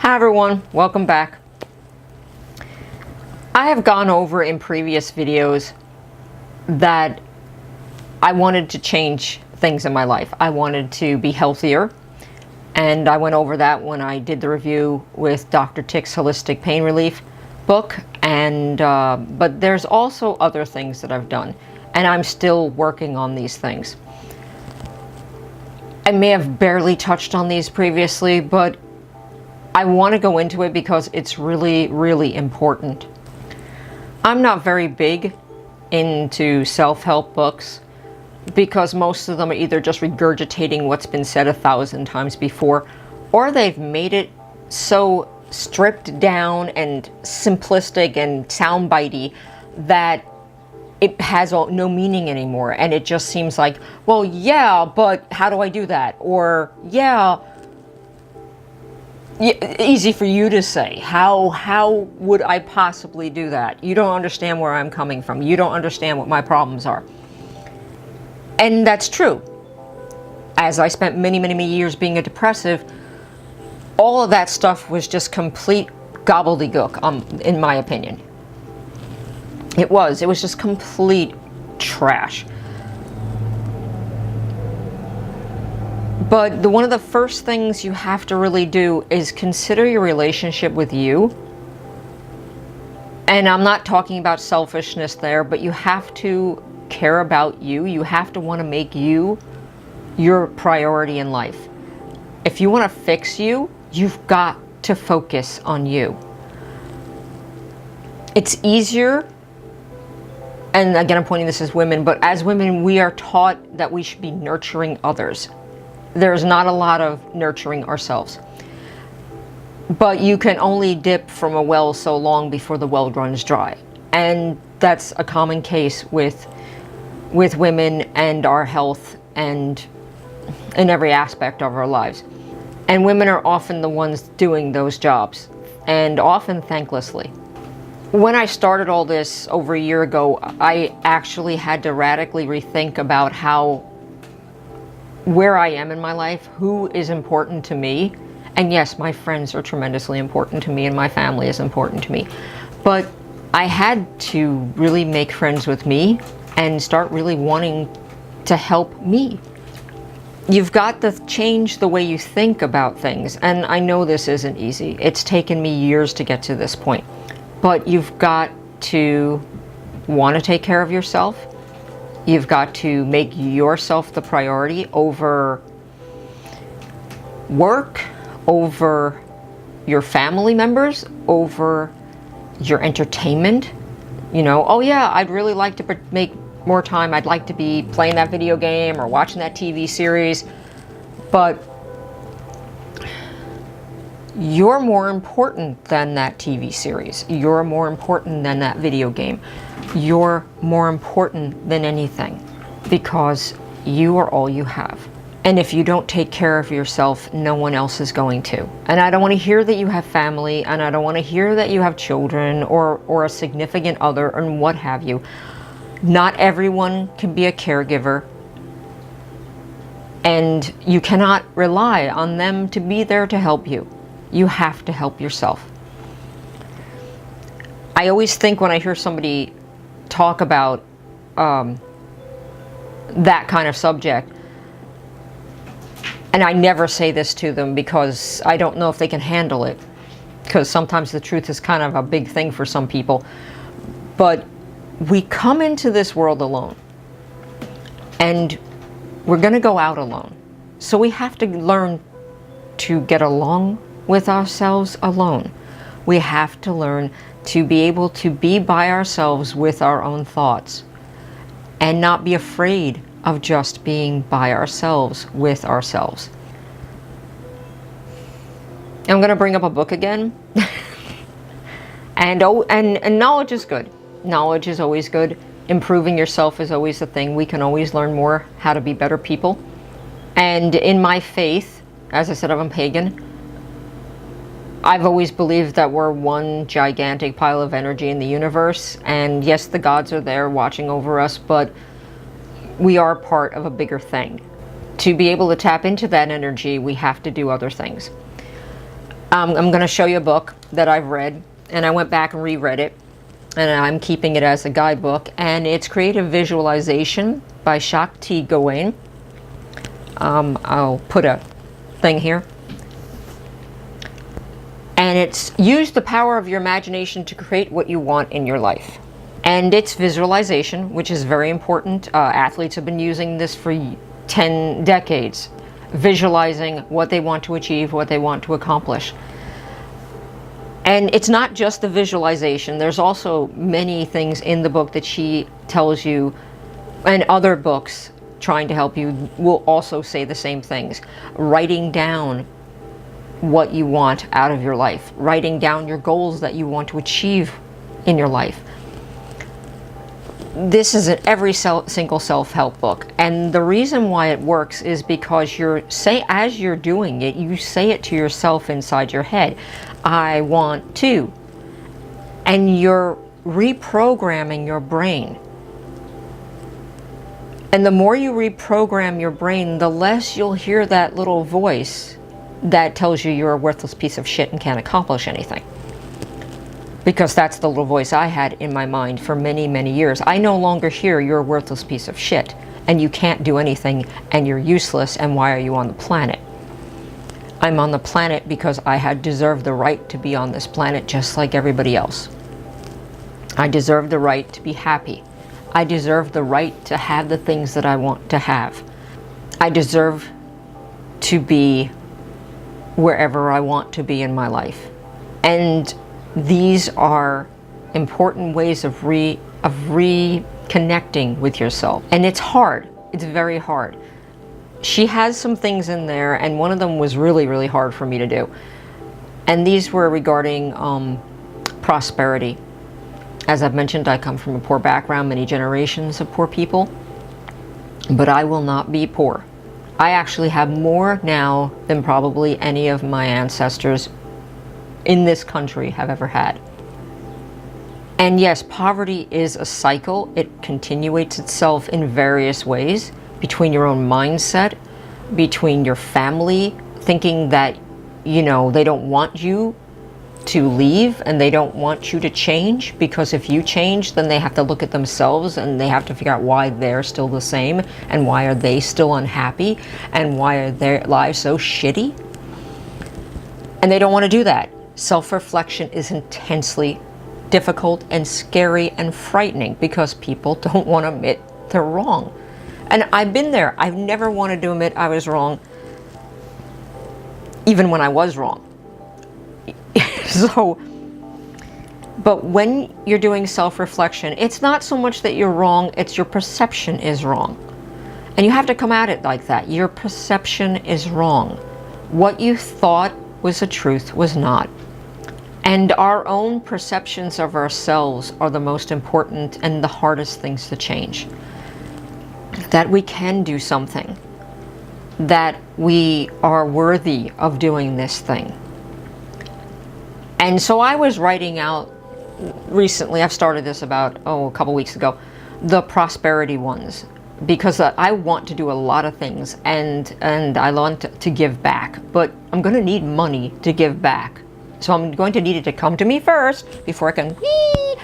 Hi everyone, welcome back. I have gone over in previous videos that I wanted to change things in my life. I wanted to be healthier, and I went over that when I did the review with Dr. Tick's Holistic Pain Relief book. But there's also other things that I've done, and I'm still working on these things. I may have barely touched on these previously, but I want to go into it because it's really, really important. I'm not very big into self-help books because most of them are either just regurgitating what's been said 1,000 times before, or they've made it so stripped down and simplistic and soundbitey that it has no meaning anymore, and it just seems like, well, yeah, but how do I do that? Or, yeah, easy for you to say. How would I possibly do that? You don't understand where I'm coming from. You don't understand what my problems are. And that's true. As I spent many, many, many years being a depressive, all of that stuff was just complete gobbledygook, in my opinion. It was just complete trash. But one of the first things you have to really do is consider your relationship with you. And I'm not talking about selfishness there, but you have to care about you. You have to want to make you your priority in life. If you want to fix you, you've got to focus on you. It's easier, and again, I'm pointing this as women, but as women, we are taught that we should be nurturing others. There's not a lot of nurturing ourselves. But you can only dip from a well so long before the well runs dry. And that's a common case with women and our health and in every aspect of our lives. And women are often the ones doing those jobs, and often thanklessly. When I started all this over a year ago, I actually had to radically rethink about where I am in my life, who is important to me. And yes, my friends are tremendously important to me, and my family is important to me. But I had to really make friends with me and start really wanting to help me. You've got to change the way you think about things. And I know this isn't easy. It's taken me years to get to this point. But you've got to want to take care of yourself. You've got to make yourself the priority over work, over your family members, over your entertainment. You know, oh yeah, I'd really like to make more time. I'd like to be playing that video game or watching that TV series. But you're more important than that TV series. You're more important than that video game. You're more important than anything, because you are all you have. And if you don't take care of yourself, no one else is going to. And I don't want to hear that you have family, and I don't want to hear that you have children or a significant other and what have you. Not everyone can be a caregiver, and you cannot rely on them to be there to help you. You have to help yourself. I always think when I hear somebody talk about that kind of subject, and I never say this to them because I don't know if they can handle it, because sometimes the truth is kind of a big thing for some people, but we come into this world alone, and we're going to go out alone. So we have to learn to get along with ourselves alone. We have to learn to be able to be by ourselves with our own thoughts, and not be afraid of just being by ourselves with ourselves. I'm going to bring up a book again. and knowledge is good. Knowledge is always good. Improving yourself is always the thing. We can always learn more how to be better people. And in my faith, as I said, I'm pagan, I've always believed that we're one gigantic pile of energy in the universe, and yes, the gods are there watching over us, but we are part of a bigger thing. To be able to tap into that energy, we have to do other things. I'm going to show you a book that I've read, and I went back and reread it, and I'm keeping it as a guidebook, and it's Creative Visualization by Shakti Gawain. I'll put a thing here. And it's use the power of your imagination to create what you want in your life. And it's visualization, which is very important. Athletes have been using this for 10 decades, visualizing what they want to achieve, what they want to accomplish. And it's not just the visualization. There's also many things in the book that she tells you, and other books trying to help you will also say the same things. Writing down what you want out of your life. Writing down your goals that you want to achieve in your life. This is in every single self-help book, and the reason why it works is because as you're doing it, you say it to yourself inside your head, I want to, and you're reprogramming your brain. And the more you reprogram your brain, the less you'll hear that little voice that tells you you're a worthless piece of shit and can't accomplish anything. Because that's the little voice I had in my mind for many, many years. I no longer hear you're a worthless piece of shit and you can't do anything and you're useless and why are you on the planet? I'm on the planet because I had deserved the right to be on this planet just like everybody else. I deserve the right to be happy. I deserve the right to have the things that I want to have. I deserve to be wherever I want to be in my life. And these are important ways of reconnecting with yourself. And it's hard. It's very hard. She has some things in there, and one of them was really, really hard for me to do. And these were regarding prosperity. As I've mentioned, I come from a poor background, many generations of poor people. But I will not be poor. I actually have more now than probably any of my ancestors in this country have ever had. And yes, poverty is a cycle. It continuates itself in various ways, between your own mindset, between your family thinking that, you know, they don't want you to leave and they don't want you to change, because if you change, then they have to look at themselves and they have to figure out why they're still the same and why are they still unhappy and why are their lives so shitty. And they don't want to do that. Self-reflection is intensely difficult and scary and frightening because people don't want to admit they're wrong. And I've been there. I've never wanted to admit I was wrong, even when I was wrong. So, but when you're doing self-reflection, it's not so much that you're wrong, it's your perception is wrong. And you have to come at it like that. Your perception is wrong. What you thought was the truth was not. And our own perceptions of ourselves are the most important and the hardest things to change. That we can do something. That we are worthy of doing this thing. And so I was writing out recently, I've started this about, a couple weeks ago, the prosperity ones. Because I want to do a lot of things and I want to give back. But I'm going to need money to give back. So I'm going to need it to come to me first before I can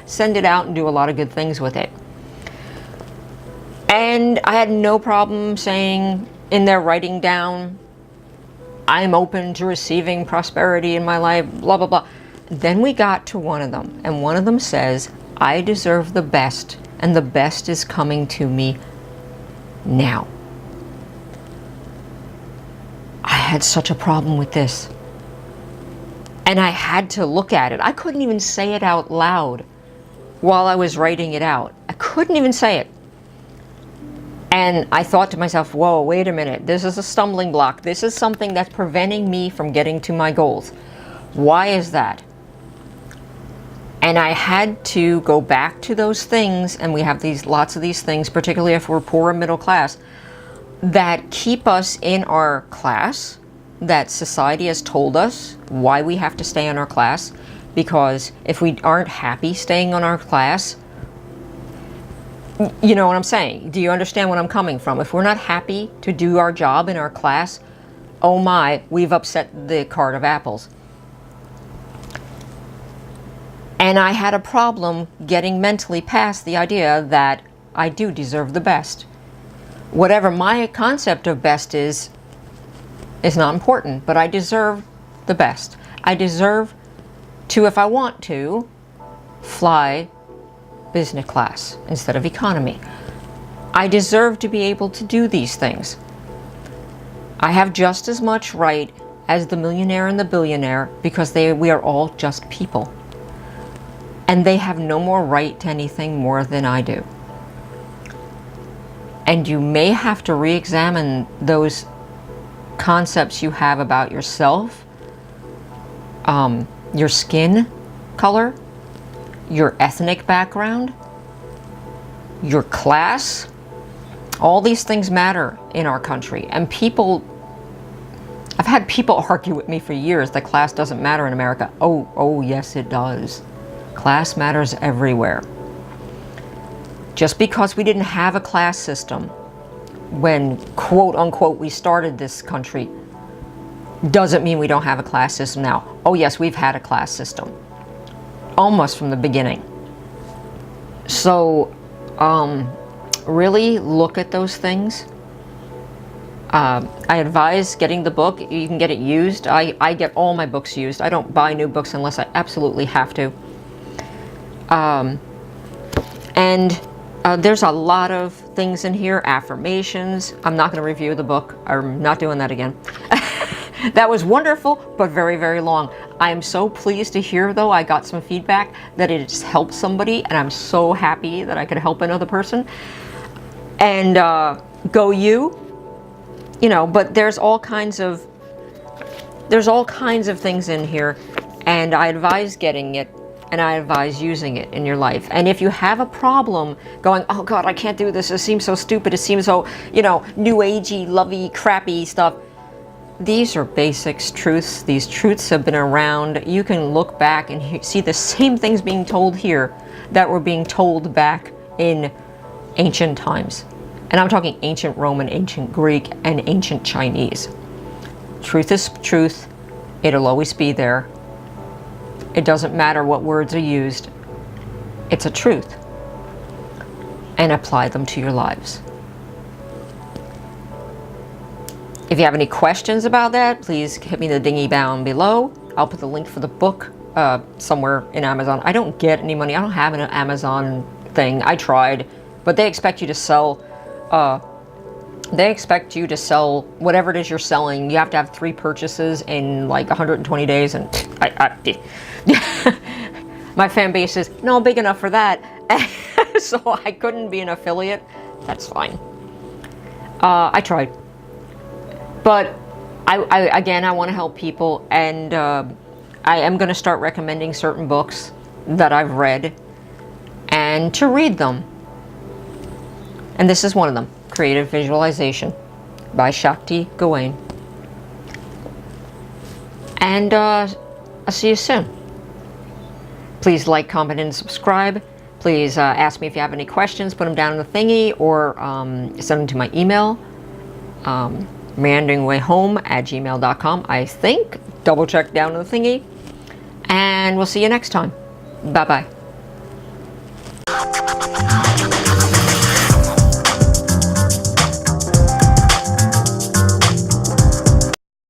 send it out and do a lot of good things with it. And I had no problem saying in there, writing down, I'm open to receiving prosperity in my life, blah, blah, blah. Then we got to one of them, and one of them says, I deserve the best, and the best is coming to me now. I had such a problem with this. And I had to look at it. I couldn't even say it out loud while I was writing it out. I couldn't even say it. And I thought to myself, whoa, wait a minute. This is a stumbling block. This is something that's preventing me from getting to my goals. Why is that? And I had to go back to those things, and we have lots of these things, particularly if we're poor and middle class, that keep us in our class, that society has told us why we have to stay in our class, because if we aren't happy staying on our class, you know what I'm saying? Do you understand what I'm coming from? If we're not happy to do our job in our class, oh my, we've upset the cart of apples. And I had a problem getting mentally past the idea that I do deserve the best. Whatever my concept of best is not important, but I deserve the best. I deserve to, if I want to, fly business class instead of economy. I deserve to be able to do these things. I have just as much right as the millionaire and the billionaire because we are all just people. And they have no more right to anything more than I do. And you may have to re-examine those concepts you have about yourself, your skin color, your ethnic background, your class. All these things matter in our country. And I've had people argue with me for years that class doesn't matter in America. Oh, yes, it does. Class matters everywhere. Just because we didn't have a class system when, quote unquote, we started this country, doesn't mean we don't have a class system now. Oh yes, we've had a class system. Almost from the beginning. So, really look at those things. I advise getting the book. You can get it used. I get all my books used. I don't buy new books unless I absolutely have to. There's a lot of things in here, affirmations. I'm not going to review the book. I'm not doing that again. That was wonderful, but very, very long. I am so pleased to hear, though, I got some feedback that it has helped somebody, and I'm so happy that I could help another person. And go you. You know, but there's all kinds of things in here, and I advise getting it. And I advise using it in your life. And if you have a problem going, oh God, I can't do this, it seems so stupid, it seems so, new agey, lovey, crappy stuff. These are basics, truths. These truths have been around. You can look back and see the same things being told here that were being told back in ancient times. And I'm talking ancient Roman, ancient Greek, and ancient Chinese. Truth is truth. It'll always be there. It doesn't matter what words are used. It's a truth. And apply them to your lives. If you have any questions about that, please hit me in the dingy down below. I'll put the link for the book somewhere in Amazon. I don't get any money. I don't have an Amazon thing. I tried. But they expect you to sell... whatever it is you're selling. You have to have 3 purchases in like 120 days, and my fan base is not big enough for that, so I couldn't be an affiliate. That's fine. I tried, but I want to help people, and I am going to start recommending certain books that I've read, and to read them. And this is one of them. Creative Visualization by Shakti Gawain. And I'll see you soon. Please like, comment, and subscribe. Please ask me if you have any questions. Put them down in the thingy, or send them to my email, meanderingwayhome@gmail.com. I think. Double check down in the thingy. And we'll see you next time. Bye-bye.